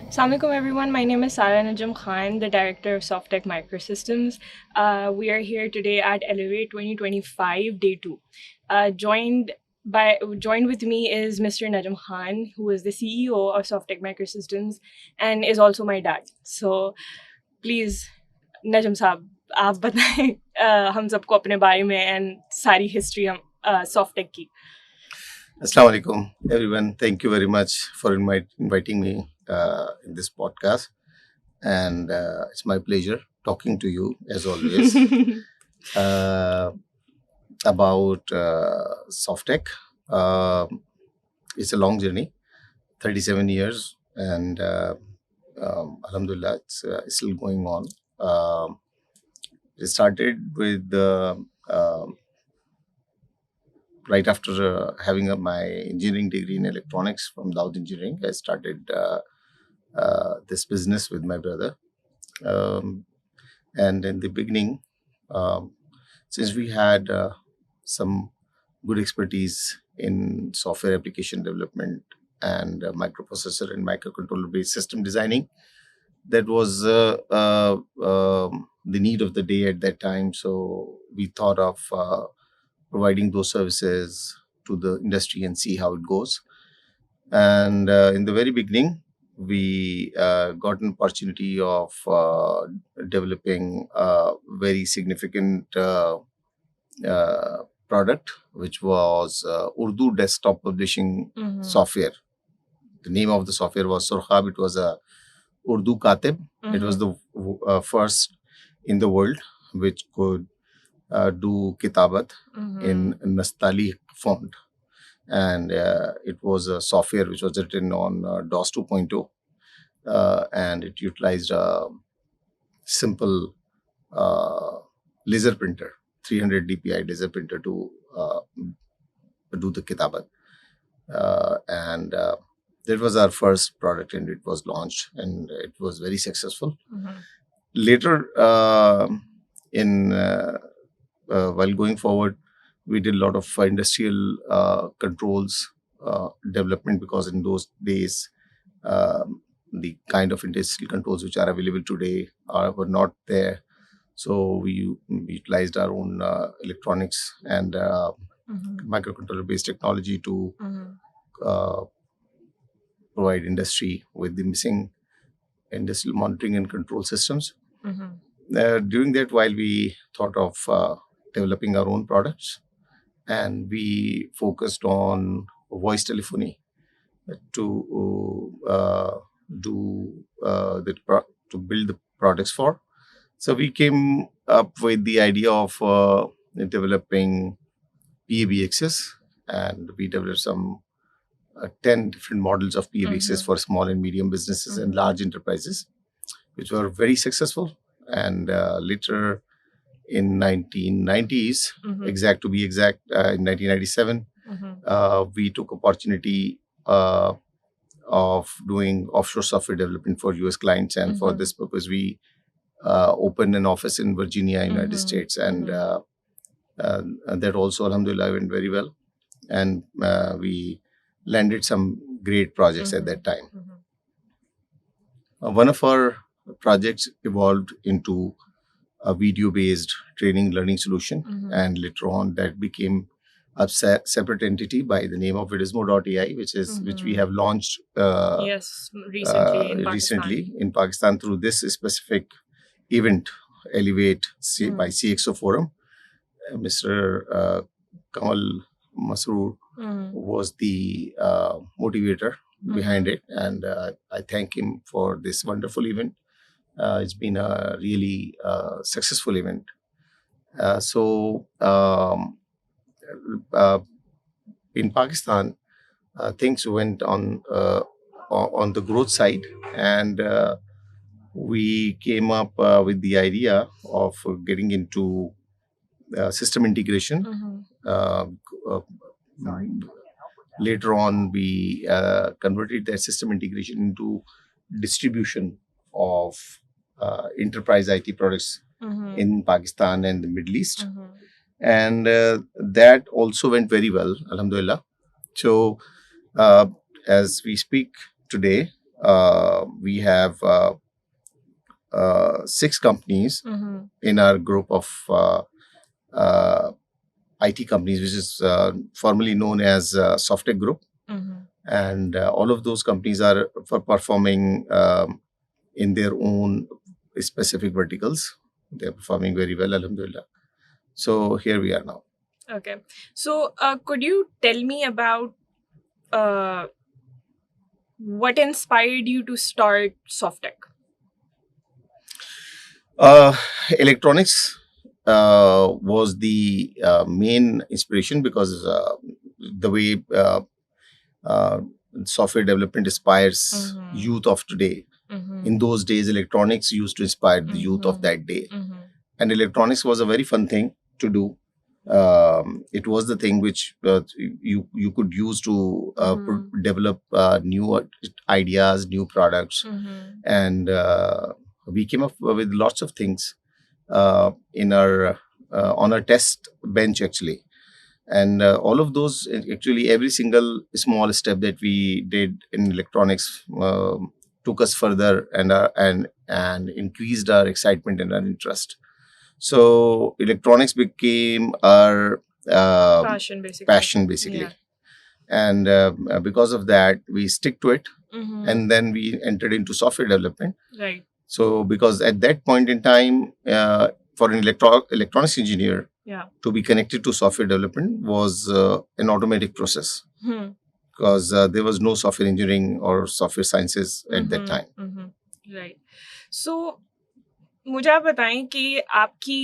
Assalamualaikum everyone, my name is Sara Najam Khan, the director of Softech Microsystems. We are here today at Elevate 2025 Day 2. Joined with me is Mr. Najam Khan, who is the CEO of Softech Microsystems and is also my dad. So please, Najam साहब आप बताएं हम सबको अपने बारे में and सारी history हम Softech की. Assalamu alaikum, everyone. Thank you very much for inviting me in this podcast. And it's my pleasure talking to you, as always, about Softech. It's a long journey, 37 years, and Alhamdulillah, it's still going on. It started with right after having my engineering degree in electronics from Daud Engineering. I started this business with my brother. And in the beginning, since we had some good expertise in software application development and microprocessor and microcontroller based system designing, that was the need of the day at that time. So we thought of providing those services to the industry and see how it goes. And in the very beginning, we got an opportunity of developing a very significant product, which was Urdu desktop publishing software. The name of the software was Surkhab. It was a Urdu Katib. It was the first in the world which could do kitabat in Nastali font. And it was a software which was written on DOS 2.0, and it utilized a simple laser printer, 300 dpi laser printer to do the kitabat. And that was our first product, and it was launched, and it was very successful. Later, while going forward, we did a lot of industrial controls development, because in those days, the kind of industrial controls which are available today were not there. So we utilized our own electronics and microcontroller-based technology to provide industry with the missing industrial monitoring and control systems. During that, while we thought of developing our own products, and we focused on voice telephony to build the products for. So we came up with the idea of developing PABXs, and we developed some 10 different models of PABXs for small and medium businesses and large enterprises, which were very successful. And later, in 1990s, in 1997, we took opportunity of doing offshore software development for US clients, and for this purpose, we opened an office in Virginia, United States, and that also, alhamdulillah, went very well, and we landed some great projects at that time. One of our projects evolved into a video-based training learning solution, and later on that became a separate entity by the name of Vidismo.ai, which we have launched recently in Pakistan through this specific event, Elevate by CXO Forum. Mr. Kamal Masroor was the motivator behind it, and I thank him for this wonderful event. It's been a really successful event. In Pakistan, things went on the growth side, and we came up with the idea of getting into system integration. Later on, we converted that system integration into distribution of enterprise IT products in Pakistan and the Middle East. And that also went very well, alhamdulillah. So as we speak today, We have 6 companies Mm-hmm. in our group of uh, IT companies, which is formerly known as Softech Group. Mm-hmm. And all of those companies are for performing in their own specific verticals. They're performing very well, alhamdulillah. So here we are now. Okay. So, could you tell me about uh, what inspired you to start Softech? Uh, Electronics was the main inspiration because the way uh, software development inspires Mm-hmm. youth of today. Mm-hmm. In those days, electronics used to inspire the youth of that day. Mm-hmm. And electronics was a very fun thing to do. It was the thing which you could use to develop new ideas, new products, Mm-hmm. and we came up with lots of things in our on our test bench actually. And all of those, actually every single small step that we did in electronics took us further and increased our excitement and our interest. So electronics became our Passion, basically. passion basically. Yeah. And because of that we stick to it. Mm-hmm. And then we entered into software development. Right. So because at that point in time, for an electronics engineer, Yeah. to be connected to software development was an automatic process, Hmm. because there was no software engineering or software sciences at that time. Right. So, मुझे आप बताएं कि आपकी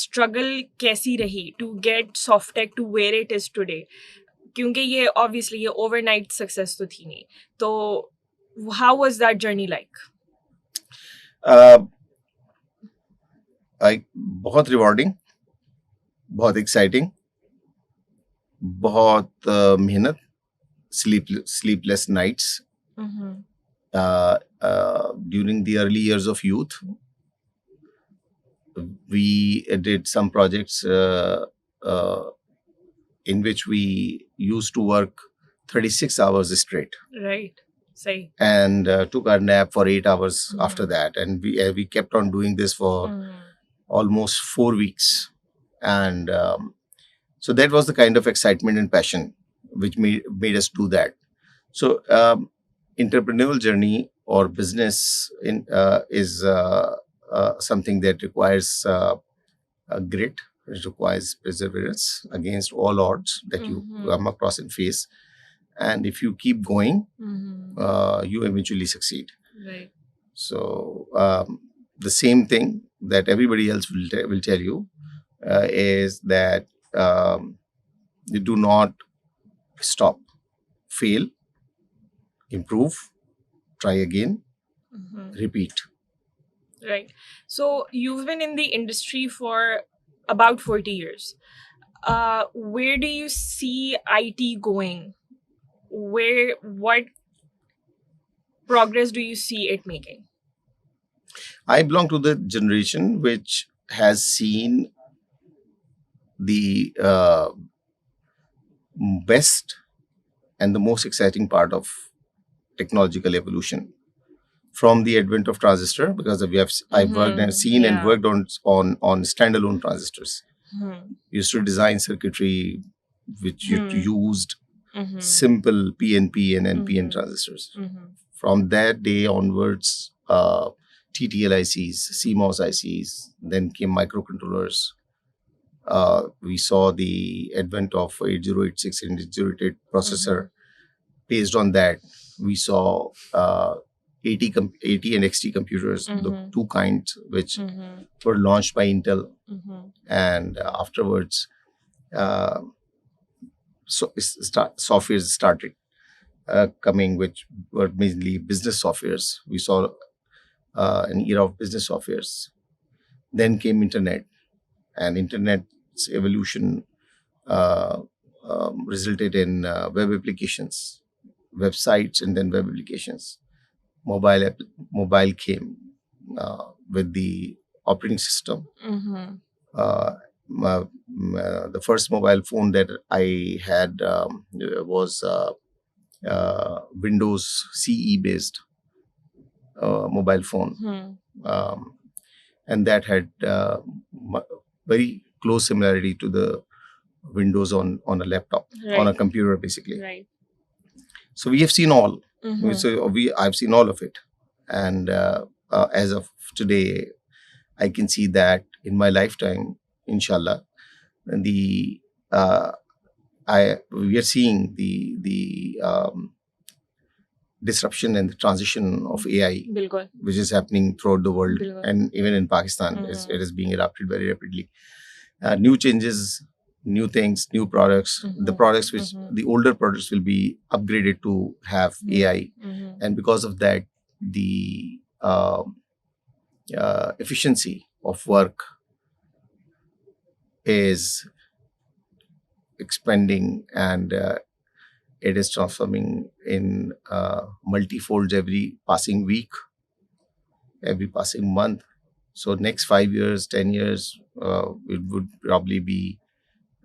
struggle कैसी रही to get Softech to where it is today, क्योंकि ये obviously ये ओवरनाइट सक्सेस तो थी नहीं, तो how was that journey like? बहुत रिवॉर्डिंग, बहुत एक्साइटिंग, बहुत मेहनत, sleepless nights during the early years of youth. We did some projects in which we used to work 36 hours straight. Right. Say. And took our nap for 8 hours after that. And we kept on doing this for almost 4 weeks. And so that was the kind of excitement and passion which made us do that. So entrepreneurial journey or business is something that requires grit. It requires perseverance against all odds that you come across and face. And if you keep going, you eventually succeed. Right. So the same thing that everybody else will tell you is that you do not stop, fail, improve, try again, repeat. Right. So you've been in the industry for about 40 years. Where do you see IT going? What progress do you see it making? I belong to the generation which has seen the best and the most exciting part of technological evolution from the advent of transistor, because I've worked and seen and worked on standalone transistors. Used to design circuitry which used simple PNP and NPN transistors. From that day onwards, TTL ICs, CMOS ICs, then came microcontrollers. We saw the advent of 8086 and 8088 processor. Based on that, we saw 80 and XT computers, the two kinds which were launched by Intel. And afterwards, softwares started coming, which were mainly business softwares. We saw an era of business softwares. Then came internet, and internet's evolution resulted in web applications, websites, and then web applications. Mobile came with the operating system. The first mobile phone that I had was Windows CE based. mobile phone, um, and that had very close similarity to the Windows on a laptop, on a Right. computer, basically. Right. So we have seen all. Mhm. So I've seen all of it, and as of today, I can see that in my lifetime, inshallah, the we are seeing the disruption and the transition of AI, बिल्कुल which is happening throughout the world, बिल्कुल and even in Pakistan, it is being adopted very rapidly. New changes, new things, new products. The products which the older products will be upgraded to have AI, and because of that, the efficiency of work is expanding, and it is transforming in multifolds every passing week, every passing month. So next 5 years, 10 years, it would probably be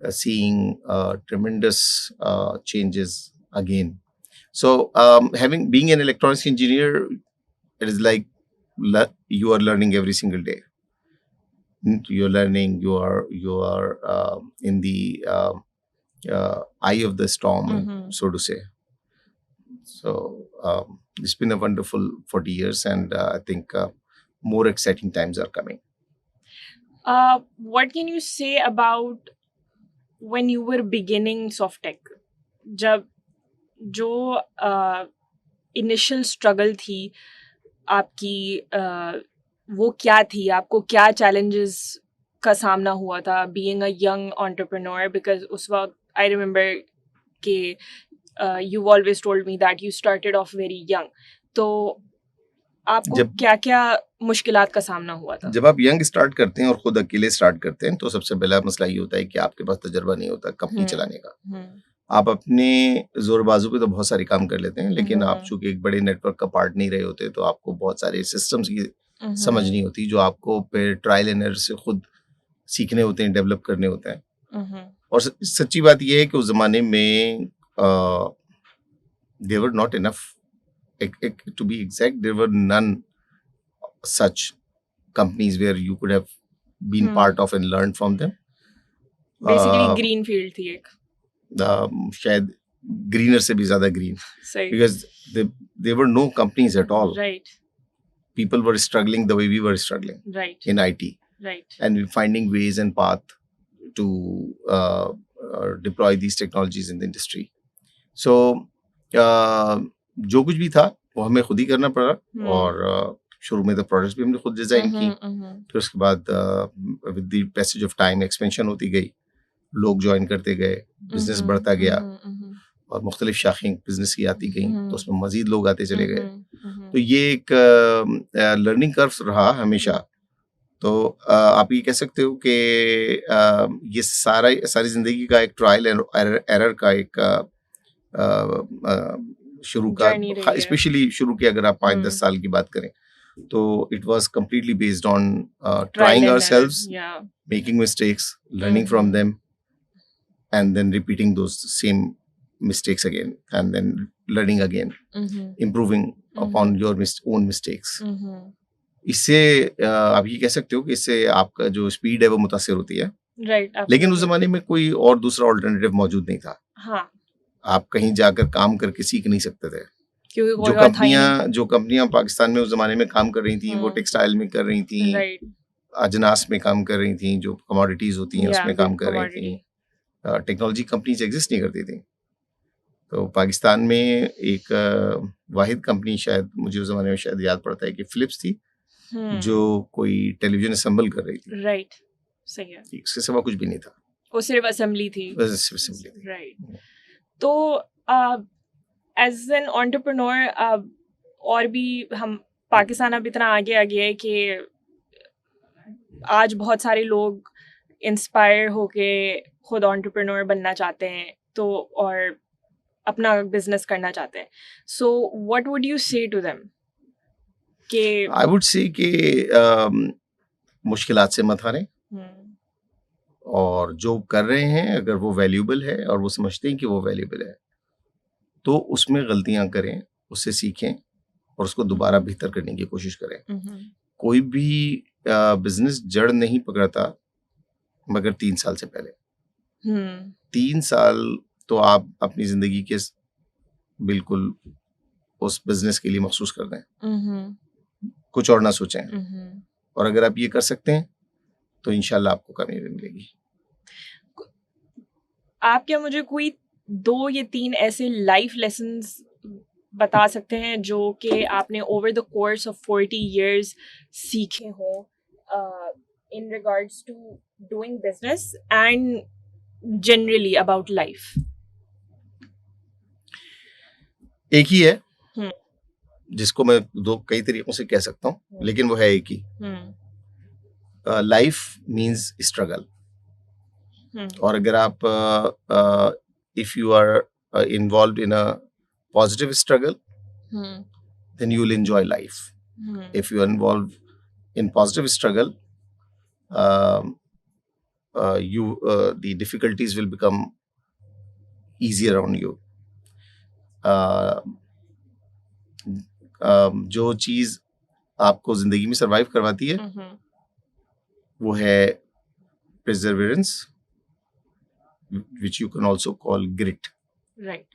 seeing tremendous changes again. So having being an electronics engineer, it is like you are learning every single day. You're learning. You are in the eye of the storm, so to say. So it's been a wonderful 40 years, and I think more exciting times are coming. What can you say about when you were beginning Softech? जब जो initial struggle थी आपकी, वो क्या थी? आपको क्या challenges का सामना हुआ था being a young entrepreneur? Because उस वक्त आई रिमेंबर कि you always told me that you started off very young, तो आपको क्या क्या मुश्किलात का सामना हुआ था? जब आप यंग स्टार्ट करते हैं और खुद अकेले स्टार्ट करते हैं, तो सबसे पहला मसला ये होता है कि आपके पास तजुर्बा नहीं होता कंपनी चलाने का। आप अपने जोर बाजू पे तो बहुत सारे काम कर लेते हैं, लेकिन आप चूंकि एक बड़े नेटवर्क का पार्ट नहीं रहे होते, तो आपको बहुत सारे सिस्टम्स की समझ नहीं होती, जो आपको फिर ट्रायल एंड एरर से खुद सीखने होते हैं, डेवलप करने होते हैं। और सच्ची बात यह है कि उस जमाने में there were not enough, to be exact, there were none such companies where you could have been part of and learned from them. Basically green field थी एक, शायद greener से भी ज्यादा green, because there were no companies at all. Right. People were struggling the way we were struggling, right, in IT. Right. And we're finding ways and path to deploy these technologies in the industry. So जो कुछ भी था वो हमें खुद ही करना पड़ा, और शुरू में तो प्रोडक्ट्स भी हमने खुद डिजाइन की। फिर उसके बाद with the passage of time expansion होती गई, लोग ज्वाइन करते गए, बिजनेस बढ़ता गया, और मुख्तलिफ शाखें बिजनेस की आती गई, तो उसमें मजीद लोग आते चले गए। तो ये एक लर्निंग कर्व रहा हमेशा। तो आप ये कह सकते हो कि ये सारी जिंदगी का एक ट्रायल एंड एरर का एक शुरू का, स्पेशली शुरू की अगर आप 5-10 साल की बात करें, तो it was completely based on trying ourselves, making mistakes, learning from them, and then repeating those same mistakes again, and then learning again, improving upon your own mistakes. इससे आप ये कह सकते हो कि इससे आपका जो स्पीड है वो मुतासिर होती है। Right, लेकिन उस जमाने में कोई और दूसरा ऑल्टरनेटिव मौजूद नहीं था। हाँ। आप कहीं जाकर काम करके सीख नहीं सकते थे। जो कंपनियां पाकिस्तान में उस जमाने में काम कर रही थी, वो टेक्सटाइल में कर रही थी, अजनास में काम कर रही थी, जो कमोडिटीज होती हैं उसमें काम कर रही थी। टेक्नोलॉजी कंपनीज एग्जिस्ट नहीं करती थी। तो पाकिस्तान में एक वाहिद कंपनी, शायद मुझे उस जमाने में शायद याद पड़ता है कि फिलिप्स थी, जो कोई टेलीविजन असेंबल कर रही थी। राइट, सही है। इसके सिवा कुछ भी नहीं था, वो सिर्फ असेंबली थी। राइट। तो एज एन एंटरप्रेन्योर, और भी हम पाकिस्तान अब इतना आगे आ गया है कि आज बहुत सारे लोग इंस्पायर होके खुद एंटरप्रेन्योर बनना चाहते हैं, तो और अपना बिजनेस करना चाहते हैं। सो व्हाट वुड यू से टू देम? कि आई वुड से कि मुश्किलात से मत हारें, और जो कर रहे हैं अगर वो वैल्यूएबल है और वो समझते हैं कि वो वैल्यूएबल है, तो उसमें गलतियां करें, उससे सीखें, और उसको दोबारा बेहतर करने की कोशिश करें। हम्म, कोई भी बिजनेस जड़ नहीं पकड़ता मगर 3 साल से पहले। हम्म, 3 साल तो आप अपनी जिंदगी के बिल्कुल उस बिजनेस के लिए मखसूस कर दें, हम्म, कुछ और ना सोचें, हम्म। और अगर आप ये कर सकते हैं तो इंशाल्लाह आपको कामयाबी मिलेगी। आप क्या मुझे कोई 2 या 3 ऐसे लाइफ लेसन्स बता सकते हैं जो कि आपने over the course of 40 years सीखे हो in regards to doing business and generally about life? एक ही है हम्म, जिसको मैं कई तरीकों से कह सकता हूँ, लेकिन वो है एक ही। Life means struggle. और अगर आप if you are involved in a positive struggle then you will enjoy life. If you are involved in positive struggle, um, the difficulties will become easier on you. जो चीज आपको जिंदगी में survive करवाती है वो है perseverance, which you can also call grit. Right.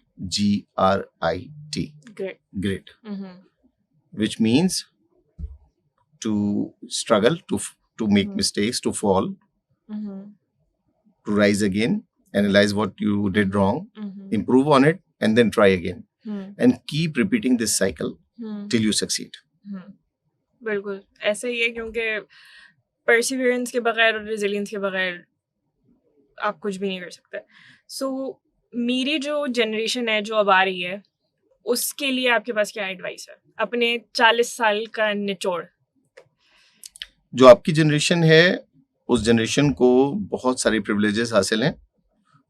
Grit. Grit. Which means to struggle, to make mistakes, to fall, to rise again, analyze what you did wrong, improve on it, and then try again, and keep repeating this cycle till you succeed. बिल्कुल ऐसा ही है, क्योंकि Perseverance के बगैर और resilience के बगैर आप कुछ भी नहीं कर सकते। सो मेरी जो जनरेशन है जो अब आ रही है, उसके लिए आपके पास क्या एडवाइस है अपने 40 साल का निचोड़? जो आपकी जनरेशन है उस जनरेशन को बहुत सारी प्रिविलेजेस हासिल हैं,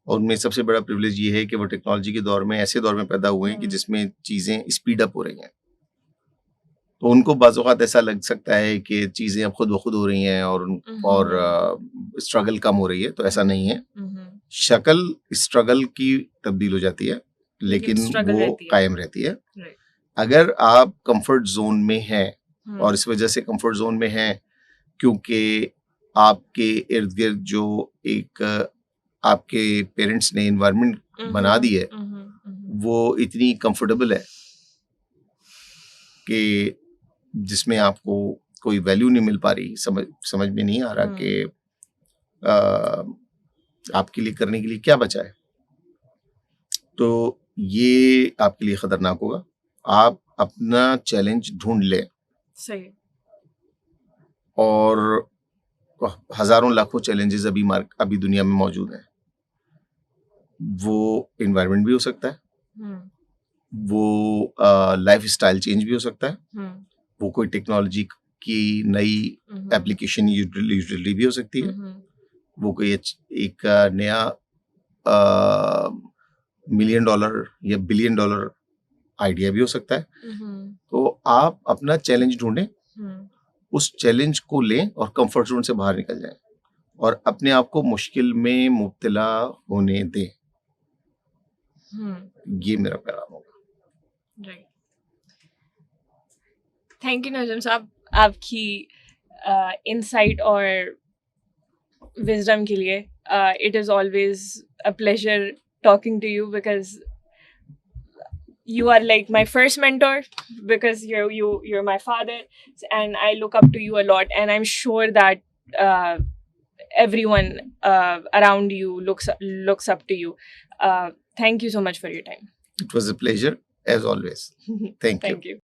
और उनमें सबसे बड़ा प्रिविलेज ये है कि वो टेक्नोलॉजी के दौर में, ऐसे दौर में पैदा हुए हैं कि जिसमें चीजें स्पीड अप हो रही हैं। तो उनको बाज़-औक़ात ऐसा लग सकता है कि चीजें अब खुद ब खुद हो रही हैं और स्ट्रगल कम हो रही है, तो ऐसा नहीं है। शक्ल स्ट्रगल की तब्दील हो जाती है, लेकिन वो कायम रहती है। अगर आप कंफर्ट जोन में हैं, और इस वजह से कंफर्ट जोन में हैं क्योंकि आपके इर्द गिर्द जो एक आपके पेरेंट्स ने एनवायरनमेंट बना दी है वो इतनी कंफर्टेबल है कि जिसमें आपको कोई वैल्यू नहीं मिल पा रही, समझ में नहीं आ रहा कि आपके लिए करने के लिए क्या बचा है, तो ये आपके लिए खतरनाक होगा। आप अपना चैलेंज ढूंढ लें। सही। और हजारों लाखों चैलेंजेस अभी दुनिया में मौजूद हैं। वो एनवायरनमेंट भी हो सकता है, वो लाइफ स्टाइल चेंज भी हो सकता है, वो कोई टेक्नोलॉजी की नई एप्लीकेशन यूटिलिटी भी हो सकती है, वो कोई एक नया $1 मिलियन या $1 बिलियन आइडिया भी हो सकता है। तो आप अपना चैलेंज ढूंढें, उस चैलेंज को लें और कंफर्ट जोन से बाहर निकल जाएं और अपने आप को मुश्किल में मुब्तला होने दें। ये मेरा पैगाम होगा। थैंक यू नजम साहब, आपकी इनसाइट और विजडम के लिए। It is always a pleasure talking to you because you are like my first mentor, because you're my father, and I look up to you a lot, and I'm sure that everyone around you looks up to you. Thank you so much for your time. It was a pleasure as always. Thank you.